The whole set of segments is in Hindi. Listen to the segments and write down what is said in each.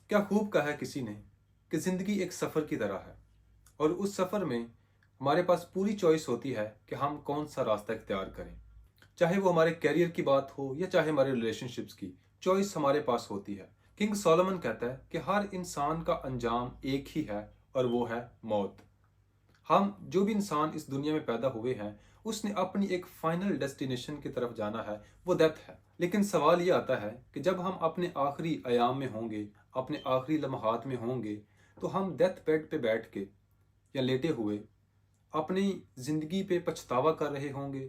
क्या खूब कहा है किसी ने कि ज़िंदगी एक सफ़र की तरह है और उस सफ़र में हमारे पास पूरी चॉइस होती है कि हम कौन सा रास्ता इख्तियार करें। चाहे वो हमारे करियर की बात हो या चाहे हमारे रिलेशनशिप्स की, चॉइस हमारे पास होती है। किंग सोलोमन कहता है कि हर इंसान का अंजाम एक ही है और वो है मौत। हम जो भी इंसान इस दुनिया में पैदा हुए हैं, उसने अपनी एक फाइनल डेस्टिनेशन की तरफ जाना है, वो डेथ है। लेकिन सवाल ये आता है कि जब हम अपने आखिरी अयाम में होंगे, अपने आखिरी लम्हात में होंगे, तो हम डेथ बेड पे बैठ के या लेटे हुए अपनी ज़िंदगी पे पछतावा कर रहे होंगे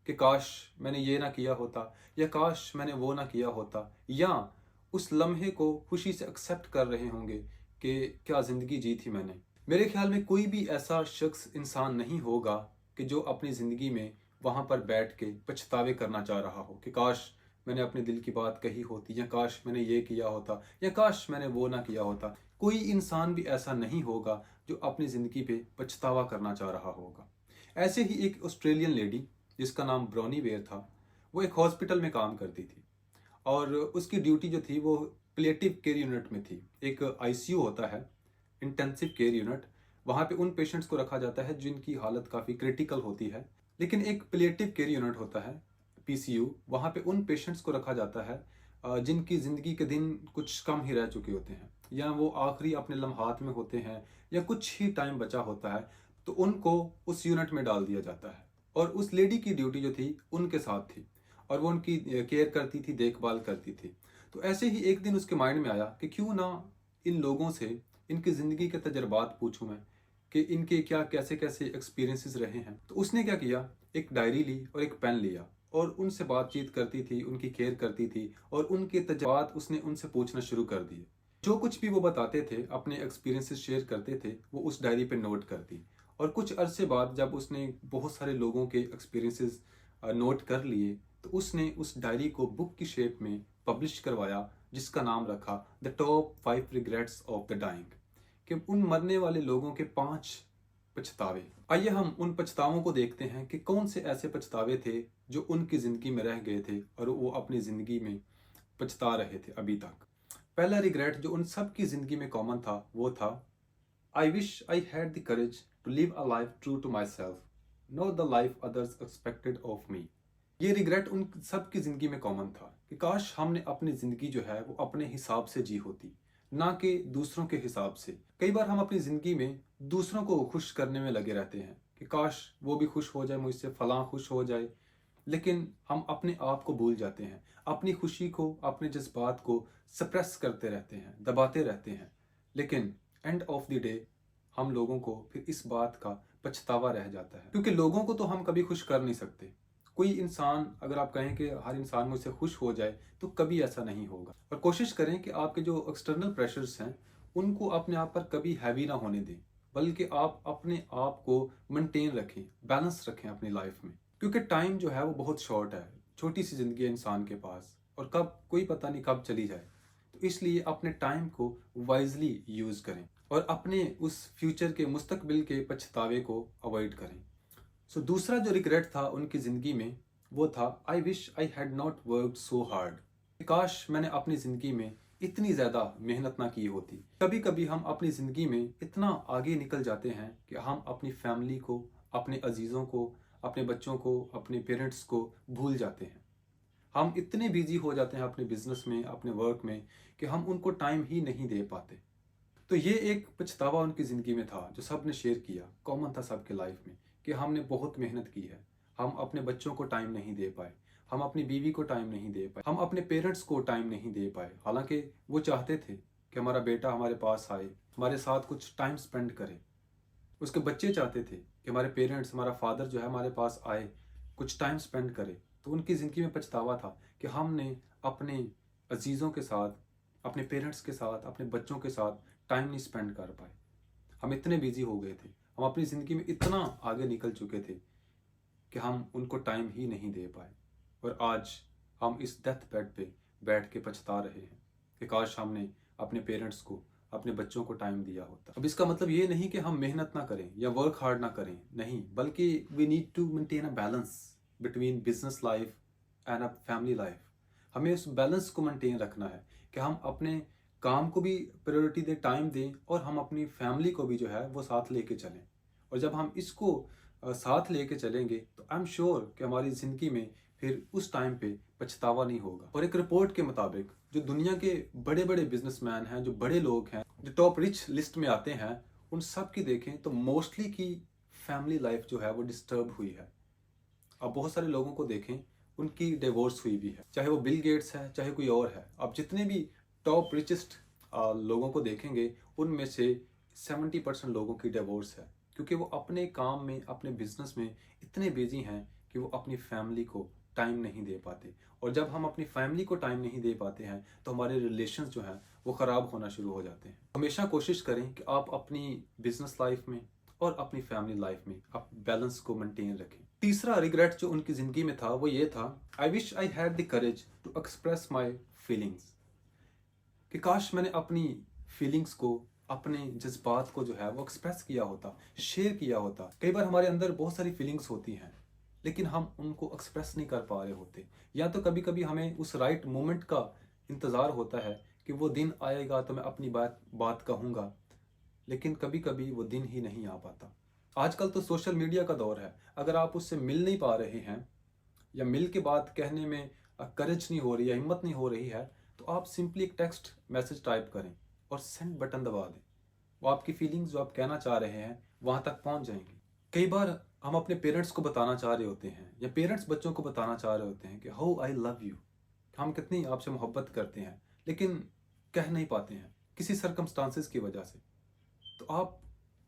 कि काश मैंने ये ना किया होता या काश मैंने वो ना किया होता, या उस लम्हे को खुशी से एक्सेप्ट कर रहे होंगे कि क्या ज़िंदगी जी थी मैंने। मेरे ख्याल में कोई भी ऐसा शख्स इंसान नहीं होगा कि जो अपनी ज़िंदगी में वहाँ पर बैठ के पछतावे करना चाह रहा हो कि काश मैंने अपने दिल की बात कही होती, या काश मैंने ये किया होता, या काश मैंने वो ना किया होता। कोई इंसान भी ऐसा नहीं होगा जो अपनी ज़िंदगी पे पछतावा करना चाह रहा होगा। ऐसे ही एक ऑस्ट्रेलियन लेडी जिसका नाम ब्रोनी वेयर था, वो एक हॉस्पिटल में काम करती थी और उसकी ड्यूटी जो थी वो पैलिएटिव केयर यूनिट में थी। एक आईसीयू होता है, इंटेंसिव केयर यूनिट। वहाँ पे उन पेशेंट्स को रखा जाता है जिनकी हालत काफ़ी क्रिटिकल होती है। लेकिन एक पैलिएटिव केयर यूनिट होता है, पीसीयू। वहाँ पे उन पेशेंट्स को रखा जाता है जिनकी ज़िंदगी के दिन कुछ कम ही रह चुके होते हैं, या वो आखिरी अपने लम्हात में होते हैं, या कुछ ही टाइम बचा होता है, तो उनको उस यूनिट में डाल दिया जाता है। और उस लेडी की ड्यूटी जो थी उनके साथ थी और वो उनकी केयर करती थी, देखभाल करती थी। तो ऐसे ही एक दिन उसके माइंड में आया कि क्यों ना इन लोगों से इनकी ज़िंदगी के तजर्बात पूछूं मैं कि इनके क्या कैसे कैसे एक्सपीरियंसेस रहे हैं। तो उसने क्या किया, एक डायरी ली और एक पेन लिया और उनसे बातचीत करती थी, उनकी केयर करती थी और उनके तजर्बात उसने उनसे पूछना शुरू कर दिए। जो कुछ भी वो बताते थे, अपने एक्सपीरियंसेस शेयर करते थे, वो उस डायरी पे नोट करती। और कुछ अरसे बाद जब उसने बहुत सारे लोगों के एक्सपीरियंसेस नोट कर लिए, तो उसने उस डायरी को बुक की शेप में पब्लिश करवाया, जिसका नाम रखा the top 5 regrets of the dying, कि उन मरने वाले लोगों के 5 पछतावे। आइए हम उन पछतावों को देखते हैं कि कौन से ऐसे पछतावे थे जो उनकी ज़िंदगी में रह गए थे और वो अपनी ज़िंदगी में पछता रहे थे अभी तक। पहला रिग्रेट जो उन सब की ज़िंदगी में कॉमन था, वो था I wish I had the courage to live a life true to myself, not the life others expected of me. ये रिग्रेट उन सब की ज़िंदगी में कॉमन था कि काश हमने अपनी ज़िंदगी जो है वो अपने हिसाब से जी होती, ना कि दूसरों के हिसाब से। कई बार हम अपनी ज़िंदगी में दूसरों को खुश करने में लगे रहते हैं कि काश वो भी खुश हो जाए मुझसे, फलां खुश हो जाए, लेकिन हम अपने आप को भूल जाते हैं। अपनी खुशी को, अपने जज्बात को सप्रेस करते रहते हैं, दबाते रहते हैं। लेकिन एंड ऑफ द डे हम लोगों को फिर इस बात का पछतावा रह जाता है, क्योंकि लोगों को तो हम कभी खुश कर नहीं सकते। कोई इंसान, अगर आप कहें कि हर इंसान मुझसे खुश हो जाए, तो कभी ऐसा नहीं होगा। और कोशिश करें कि आपके जो एक्सटर्नल प्रेशर्स हैं उनको अपने आप पर कभी हैवी ना होने दें, बल्कि आप अपने आप को मेंटेन रखें, बैलेंस रखें अपनी लाइफ में। क्योंकि टाइम जो है वो बहुत शॉर्ट है, छोटी सी ज़िंदगी है इंसान के पास, और कब कोई पता नहीं कब चली जाए। तो इसलिए अपने टाइम को वाइजली यूज़ करें और अपने उस फ्यूचर के, मुस्तकबिल के पछतावे को अवॉइड करें। सो दूसरा जो रिग्रेट था उनकी ज़िंदगी में, वो था I wish I had not worked so hard. काश मैंने अपनी ज़िंदगी में इतनी ज़्यादा मेहनत ना की होती। कभी कभी हम अपनी ज़िंदगी में इतना आगे निकल जाते हैं कि हम अपनी फैमिली को, अपने अजीज़ों को, अपने बच्चों को, अपने पेरेंट्स को भूल जाते हैं। हम इतने बिजी हो जाते हैं अपने बिजनेस में, अपने वर्क में, कि हम उनको टाइम ही नहीं दे पाते। तो ये एक पछतावा उनकी ज़िंदगी में था जो सब ने शेयर किया, कॉमन था सबके लाइफ में, कि हमने बहुत मेहनत की है, हम अपने बच्चों को टाइम नहीं दे पाए, हम अपनी बीवी को टाइम नहीं दे पाए, हम अपने पेरेंट्स को टाइम नहीं दे पाए। हालांकि वो चाहते थे कि हमारा बेटा हमारे पास आए, हमारे साथ कुछ टाइम स्पेंड करे। उसके बच्चे चाहते थे कि हमारे पेरेंट्स, हमारा फादर जो है हमारे पास आए, कुछ टाइम स्पेंड करे। तो उनकी ज़िंदगी में पछतावा था कि हमने अपने अजीज़ों के साथ, अपने पेरेंट्स के साथ, अपने बच्चों के साथ टाइम नहीं स्पेंड कर पाए। हम इतने बिजी हो गए थे, हम अपनी ज़िंदगी में इतना आगे निकल चुके थे कि हम उनको टाइम ही नहीं दे पाए। और आज हम इस डेथ बेड पे बैठ के पछता रहे हैं कि काश हमने अपने पेरेंट्स को, अपने बच्चों को टाइम दिया होता। अब इसका मतलब ये नहीं कि हम मेहनत ना करें या वर्क हार्ड ना करें, नहीं, बल्कि we need to maintain a balance between business life and a family life. हमें उस बैलेंस को मेंटेन रखना है कि हम अपने काम को भी प्रायोरिटी दें, टाइम दें और हम अपनी फैमिली को भी जो है वो साथ लेके चलें। और जब हम इसको साथ लेके चलेंगे तो आई एम श्योर कि हमारी ज़िंदगी में फिर उस टाइम पे पछतावा नहीं होगा। और एक रिपोर्ट के मुताबिक जो दुनिया के बड़े बड़े बिजनेसमैन हैं, जो बड़े लोग हैं, जो टॉप रिच लिस्ट में आते हैं, उन सब की देखें तो मोस्टली की फैमिली लाइफ जो है वो डिस्टर्ब हुई है। अब बहुत सारे लोगों को देखें, उनकी डिवोर्स हुई भी है, चाहे वो बिल गेट्स है, चाहे कोई और है। अब जितने भी टॉप रिचेस्ट लोगों को देखेंगे, उनमें से 70% लोगों की डिवोर्स है, क्योंकि वो अपने काम में, अपने बिजनेस में इतने बिजी हैं कि वो अपनी फैमिली को टाइम नहीं दे पाते। और जब हम अपनी फैमिली को टाइम नहीं दे पाते हैं तो हमारे रिलेशंस जो हैं वो ख़राब होना शुरू हो जाते हैं। हमेशा कोशिश करें कि आप अपनी बिजनेस लाइफ में और अपनी फैमिली लाइफ में आप बैलेंस को मेंटेन रखें। तीसरा रिग्रेट जो उनकी ज़िंदगी में था वो ये था, I wish I had the courage to express my feelings. कि काश मैंने अपनी फीलिंग्स को, अपने जज्बात को जो है वो एक्सप्रेस किया होता, शेयर किया होता। कई बार हमारे अंदर बहुत सारी फीलिंग्स होती हैं लेकिन हम उनको एक्सप्रेस नहीं कर पा रहे होते, या तो कभी कभी हमें उस राइट मोमेंट का इंतज़ार होता है कि वो दिन आएगा तो मैं अपनी बात बात कहूँगा, लेकिन कभी कभी वो दिन ही नहीं आ पाता। आजकल तो सोशल मीडिया का दौर है, अगर आप उससे मिल नहीं पा रहे हैं या मिल के बात कहने में करेज नहीं हो रही है, हिम्मत नहीं हो रही है, तो आप सिंपली एक टेक्स्ट मैसेज टाइप करें और सेंड बटन दबा दें। वो आपकी फीलिंग्स जो आप कहना चाह रहे हैं वहाँ तक पहुँच जाएंगी। कई बार हम अपने पेरेंट्स को बताना चाह रहे होते हैं या पेरेंट्स बच्चों को बताना चाह रहे होते हैं कि हाउ आई लव यू, हम कितनी आपसे मोहब्बत करते हैं, लेकिन कह नहीं पाते हैं किसी सर्कमस्टांसिस की वजह से। तो आप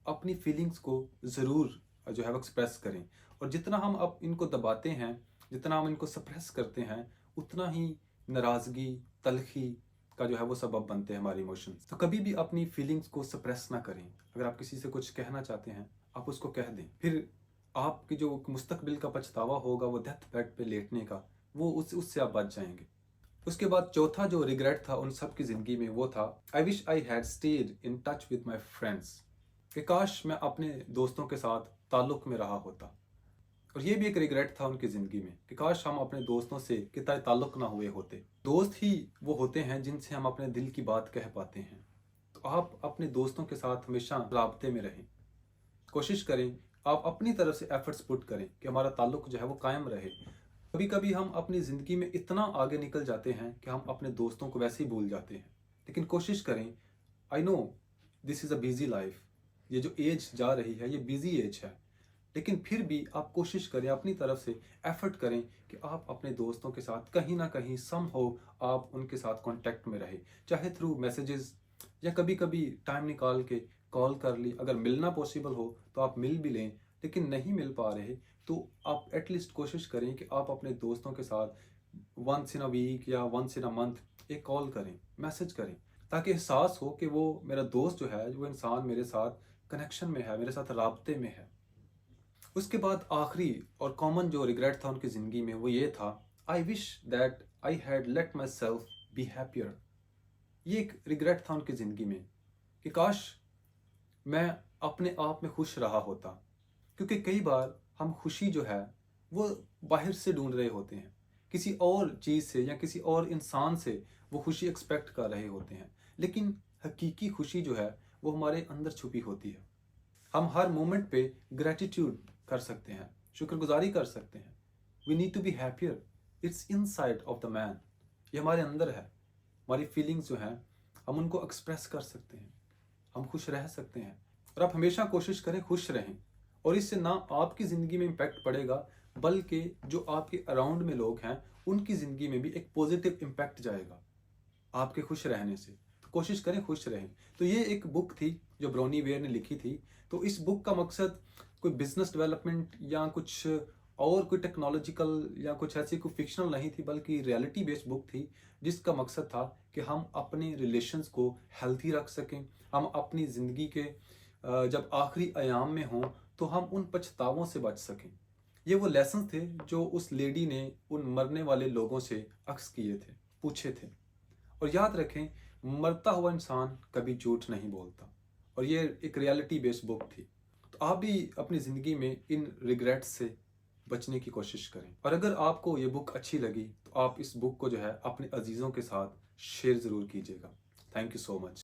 अपनी फीलिंग्स को ज़रूर जो है वो एक्सप्रेस करें। और जितना हम अब इनको दबाते हैं, जितना हम इनको सप्रेस करते हैं, उतना ही नाराज़गी, तलखी का जो है वो सबब बनते हैं हमारे इमोशंस। तो कभी भी अपनी फीलिंग्स को सप्रेस ना करें। अगर आप किसी से कुछ कहना चाहते हैं, आप उसको कह दें। फिर आपकी जो मुस्तकबिल का पछतावा होगा वो डेथ बेड पे लेटने का, वो उससे आप बच जाएंगे। उसके बाद चौथा जो रिग्रेट था उन सब की ज़िंदगी में वो था, I wish I had stayed in touch with my friends. कि काश मैं अपने दोस्तों के साथ ताल्लुक़ में रहा होता। और ये भी एक रिग्रेट था उनकी ज़िंदगी में कि काश हम अपने दोस्तों से कितना ताल्लुक़ ना हुए होते। दोस्त ही वो होते हैं जिनसे हम अपने दिल की बात कह पाते हैं। तो आप अपने दोस्तों के साथ हमेशा राब्ते में रहें। कोशिश करें, आप अपनी तरफ से एफर्ट्स पुट करें कि हमारा ताल्लुक़ जो है वो कायम रहे। कभी कभी हम अपनी ज़िंदगी में इतना आगे निकल जाते हैं कि हम अपने दोस्तों को वैसे ही भूल जाते हैं। लेकिन कोशिश करें, I know this is a busy life, ये जो एज जा रही है ये बिजी एज है, लेकिन फिर भी आप कोशिश करें, अपनी तरफ से एफर्ट करें कि आप अपने दोस्तों के साथ कहीं ना कहीं सम हो आप उनके साथ कांटेक्ट में रहे, चाहे थ्रू मैसेजेस या कभी कभी टाइम निकाल के कॉल कर ली। अगर मिलना पॉसिबल हो तो आप मिल भी लें, लेकिन नहीं मिल पा रहे तो आप एटलीस्ट कोशिश करें कि आप अपने दोस्तों के साथ वंस इन अ वीक या वंस इन अ मंथ एक कॉल करें, मैसेज करें, ताकि एहसास हो कि वो मेरा दोस्त जो है, वो इंसान मेरे साथ कनेक्शन में है, मेरे साथ राब्ते में है। उसके बाद आखिरी और कॉमन जो रिग्रेट था उनकी ज़िंदगी में वो ये था, I wish that I had let my self be happier. ये एक रिग्रेट था उनकी ज़िंदगी में कि काश मैं अपने आप में खुश रहा होता। क्योंकि कई बार हम खुशी जो है वो बाहर से ढूंढ रहे होते हैं, किसी और चीज़ से या किसी और इंसान से वो खुशी एक्सपेक्ट कर रहे होते हैं, लेकिन हकीकी खुशी जो है वो हमारे अंदर छुपी होती है। हम हर मोमेंट पे ग्रेटिट्यूड कर सकते हैं, शुक्रगुजारी कर सकते हैं। We need to be happier, it's inside of the man. ये हमारे अंदर है। हमारी फीलिंग्स जो हैं हम उनको एक्सप्रेस कर सकते हैं, हम खुश रह सकते हैं। और आप हमेशा कोशिश करें खुश रहें, और इससे ना आपकी ज़िंदगी में इम्पैक्ट पड़ेगा, बल्कि जो आपके अराउंड में लोग हैं उनकी ज़िंदगी में भी एक पॉजिटिव इम्पैक्ट जाएगा आपके खुश रहने से। तो कोशिश करें खुश रहें। तो ये एक बुक थी जो ब्रोनी वेयर ने लिखी थी। तो इस बुक का मकसद कोई बिजनेस डेवलपमेंट या कुछ और कोई टेक्नोलॉजिकल या कुछ ऐसी कोई फिक्शनल नहीं थी, बल्कि रियलिटी बेस्ड बुक थी, जिसका मकसद था कि हम अपने रिलेशंस को हेल्थी रख सकें। हम अपनी ज़िंदगी के जब आखिरी अयाम में हों तो हम उन पछतावों से बच सकें। ये वो लेसन थे जो उस लेडी ने उन मरने वाले लोगों से अक्स किए थे, पूछे थे। और याद रखें, मरता हुआ इंसान कभी झूठ नहीं बोलता। और ये एक रियलिटी बेस्ड बुक थी। तो आप भी अपनी ज़िंदगी में इन रिग्रेट्स से बचने की कोशिश करें। और अगर आपको ये बुक अच्छी लगी तो आप इस बुक को जो है अपने अजीज़ों के साथ शेयर ज़रूर कीजिएगा। Thank you so much.